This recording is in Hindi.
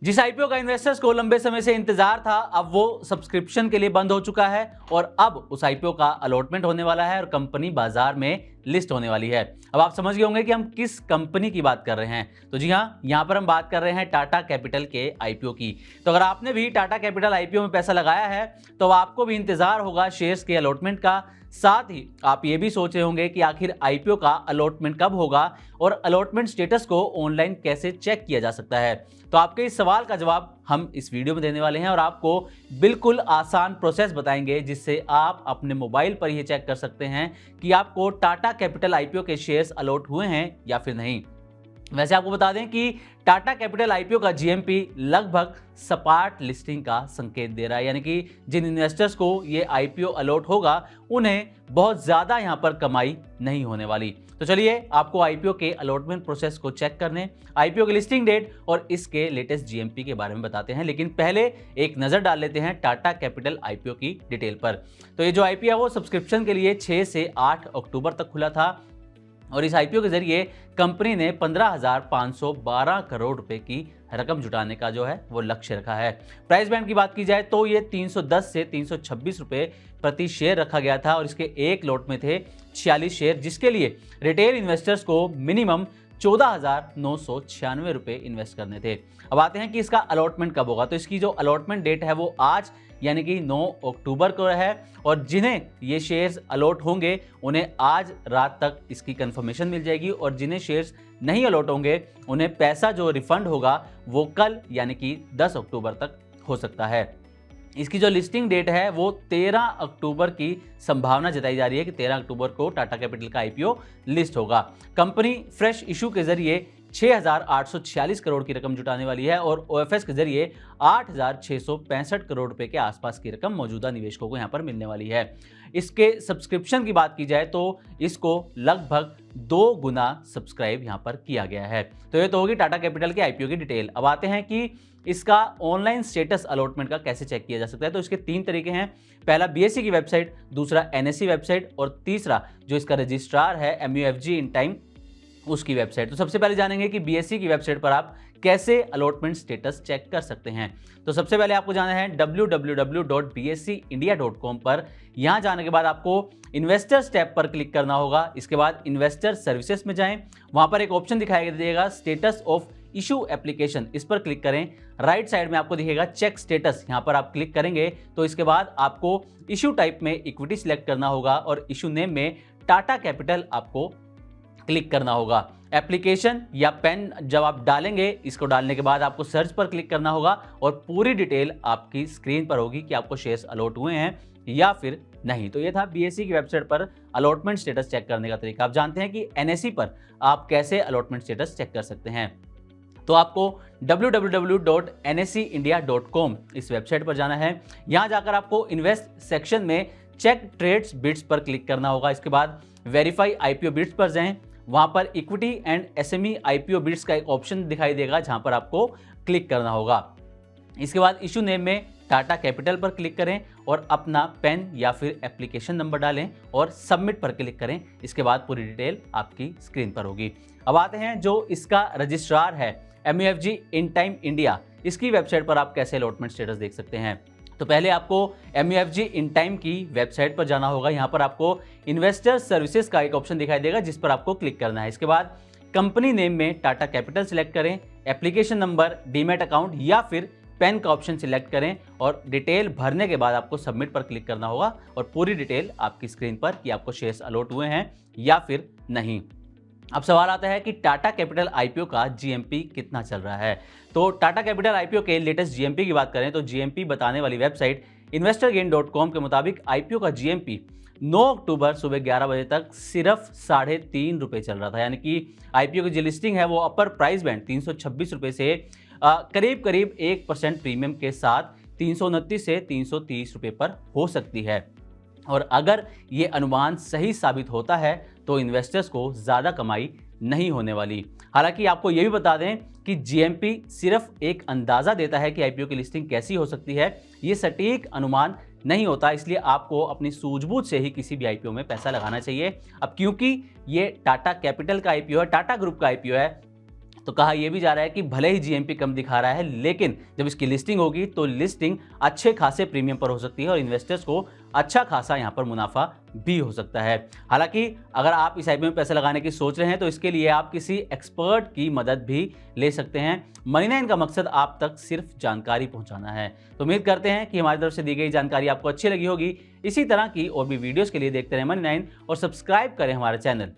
जिस आईपीओ का इन्वेस्टर्स को लंबे समय से इंतजार था, अब वो सब्सक्रिप्शन के लिए बंद हो चुका है और अब उस आईपीओ का अलॉटमेंट होने वाला है और कंपनी बाजार में लिस्ट होने वाली है। अब आप समझ गए होंगे कि हम किस कंपनी की बात कर रहे हैं। तो जी हाँ, यहां पर हम बात कर रहे हैं टाटा कैपिटल के आईपीओ की। तो अगर आपने भी टाटा कैपिटल आईपीओ में पैसा लगाया है तो आपको भी इंतजार होगा शेयर्स के अलॉटमेंट का। साथ ही आप ये भी सोच रहे होंगे कि आखिर आईपीओ का अलॉटमेंट कब होगा और अलॉटमेंट स्टेटस को ऑनलाइन कैसे चेक किया जा सकता है। तो आपके इस सवाल का जवाब हम इस वीडियो में देने वाले हैं और आपको बिल्कुल आसान प्रोसेस बताएंगे जिससे आप अपने मोबाइल पर यह चेक कर सकते हैं कि आपको टाटा कैपिटल आईपीओ के शेयर्स अलॉट हुए हैं या फिर नहीं। वैसे आपको बता दें कि टाटा कैपिटल आईपीओ का जीएमपी लगभग सपाट लिस्टिंग का संकेत दे रहा है, यानी कि जिन इन्वेस्टर्स को ये आईपीओ अलॉट होगा उन्हें बहुत ज्यादा यहां पर कमाई नहीं होने वाली। तो चलिए आपको आईपीओ के अलॉटमेंट प्रोसेस को चेक करने, आईपीओ की लिस्टिंग डेट और इसके लेटेस्ट जीएमपी के बारे में बताते हैं। लेकिन पहले एक नजर डाल लेते हैं टाटा कैपिटल आईपीओ की डिटेल पर। तो ये जो आईपीओ है वो सब्सक्रिप्शन के लिए 6 से 8 अक्टूबर तक खुला था और इस आईपीओ के जरिए कंपनी ने 15,512 करोड़ रुपए की रकम जुटाने का जो है वो लक्ष्य रखा है। प्राइस बैंड की बात की जाए तो ये 310 से 326 रुपए प्रति शेयर रखा गया था और इसके एक लॉट में थे 46 शेयर, जिसके लिए रिटेल इन्वेस्टर्स को मिनिमम 14,996 रुपए इन्वेस्ट करने थे। अब आते हैं कि इसका अलॉटमेंट कब होगा। तो इसकी जो अलॉटमेंट डेट है वो आज यानी कि 9 अक्टूबर को है और जिन्हें ये शेयर्स अलॉट होंगे उन्हें आज रात तक इसकी कंफर्मेशन मिल जाएगी और जिन्हें शेयर्स नहीं अलॉट होंगे उन्हें पैसा जो रिफंड होगा वो कल यानी कि 10 अक्टूबर तक हो सकता है। इसकी जो लिस्टिंग डेट है वो 13 अक्टूबर की संभावना जताई जा रही है कि 13 अक्टूबर को टाटा कैपिटल का आईपीओ लिस्ट होगा। कंपनी फ्रेश इशू के जरिए 6,846 करोड़ की रकम जुटाने वाली है और ओएफएस के जरिए 8,665 करोड़ रुपए के आसपास की रकम मौजूदा निवेशकों को यहां पर मिलने वाली है। इसके सब्सक्रिप्शन की बात की जाए तो इसको लगभग 2 गुना सब्सक्राइब यहां पर किया गया है। तो ये तो होगी टाटा कैपिटल के आईपीओ की डिटेल। अब आते हैं कि इसका ऑनलाइन स्टेटस अलॉटमेंट का कैसे चेक किया जा सकता है। तो इसके 3 तरीके हैं। पहला बीएसई की वेबसाइट, दूसरा एनएसई वेबसाइट और तीसरा जो इसका रजिस्ट्रार है एमयूएफजी इन टाइम उसकी वेबसाइट। तो सबसे पहले जानेंगे कि बीएसई की वेबसाइट पर आप कैसे अलॉटमेंट स्टेटस चेक कर सकते हैं। तो सबसे पहले आपको जाना है www.bseindia.com पर। यहां जाने के बाद आपको इन्वेस्टर्स टैब पर क्लिक करना होगा। इसके बाद इन्वेस्टर सर्विसेज में जाएं, वहां पर एक ऑप्शन दिखाई देगा स्टेटस ऑफ इशू एप्लीकेशन, इस पर क्लिक करें। राइट साइड में आपको दिखेगा चेक स्टेटस, यहां पर आप क्लिक करेंगे तो इसके बाद आपको इशू टाइप में इक्विटी सिलेक्ट करना होगा और इशू नेम में टाटा कैपिटल आपको क्लिक करना होगा। एप्लीकेशन या पेन जब आप डालेंगे, इसको डालने के बाद आपको सर्च पर क्लिक करना होगा और पूरी डिटेल आपकी स्क्रीन पर होगी कि आपको शेयर्स अलॉट हुए हैं या फिर नहीं। तो ये था बीएसई की वेबसाइट पर अलॉटमेंट स्टेटस चेक करने का तरीका। आप जानते हैं कि एनएसई पर आप कैसे अलॉटमेंट स्टेटस चेक कर सकते हैं। तो आपको www.nseindia.com इस वेबसाइट पर जाना है। यहां जाकर आपको इन्वेस्ट सेक्शन में चेक ट्रेड्स बिड्स पर क्लिक करना होगा। इसके बाद वेरीफाई आईपीओ बिड्स पर जाएं, वहां पर equity and SME IPO bids का एक ऑप्शन दिखाई देगा जहां पर आपको क्लिक करना होगा। इसके बाद इशू नेम में टाटा कैपिटल पर क्लिक करें और अपना पेन या फिर एप्लीकेशन नंबर डालें और सबमिट पर क्लिक करें। इसके बाद पूरी डिटेल आपकी स्क्रीन पर होगी। अब आते हैं जो इसका रजिस्ट्रार है एमयूएफजी इन टाइम इंडिया, इसकी वेबसाइट पर आप कैसे अलॉटमेंट स्टेटस देख सकते हैं। तो पहले आपको एमयूएफजी इन टाइम की वेबसाइट पर जाना होगा। यहां पर आपको इन्वेस्टर सर्विसेज का एक ऑप्शन दिखाई देगा जिस पर आपको क्लिक करना है। इसके बाद कंपनी नेम में टाटा कैपिटल सिलेक्ट करें, एप्लीकेशन नंबर, डीमैट अकाउंट या फिर पेन का ऑप्शन सिलेक्ट करें और डिटेल भरने के बाद आपको सबमिट पर क्लिक करना होगा और पूरी डिटेल आपकी स्क्रीन पर कि आपको शेयर्स अलॉट हुए हैं या फिर नहीं। अब सवाल आता है कि टाटा कैपिटल आईपीओ का जीएमपी कितना चल रहा है। तो टाटा कैपिटल आईपीओ के लेटेस्ट जीएमपी की बात करें तो जीएमपी बताने वाली वेबसाइट investorgain.com के मुताबिक आईपीओ का जीएमपी 9 अक्टूबर सुबह 11 बजे तक सिर्फ 3.5 रुपए चल रहा था, यानी कि आईपीओ की जो लिस्टिंग है वो अपर प्राइस बैंड 326 रुपए से करीब करीब 1% प्रीमियम के साथ 329 से 330 रुपए पर हो सकती है। और अगर ये अनुमान सही साबित होता है तो इन्वेस्टर्स को ज़्यादा कमाई नहीं होने वाली। हालांकि आपको ये भी बता दें कि जीएमपी सिर्फ एक अंदाज़ा देता है कि आईपीओ की लिस्टिंग कैसी हो सकती है, ये सटीक अनुमान नहीं होता, इसलिए आपको अपनी सूझबूझ से ही किसी भी आईपीओ में पैसा लगाना चाहिए। अब क्योंकि ये टाटा कैपिटल का आईपीओ है, टाटा ग्रुप का आईपीओ है, तो कहा यह भी जा रहा है कि भले ही जीएमपी कम दिखा रहा है, लेकिन जब इसकी लिस्टिंग होगी तो लिस्टिंग अच्छे खासे प्रीमियम पर हो सकती है और इन्वेस्टर्स को अच्छा खासा यहां पर मुनाफा भी हो सकता है। हालांकि अगर आप इस आईपीओ में पैसे लगाने की सोच रहे हैं तो इसके लिए आप किसी एक्सपर्ट की मदद भी ले सकते हैं। मनी9 का मकसद आप तक सिर्फ जानकारी पहुंचाना है। तो उम्मीद करते हैं कि हमारी तरफ से दी गई जानकारी आपको अच्छी लगी होगी। इसी तरह की और भी वीडियोस के लिए देखते रहें मनी9 और सब्सक्राइब करें हमारा चैनल।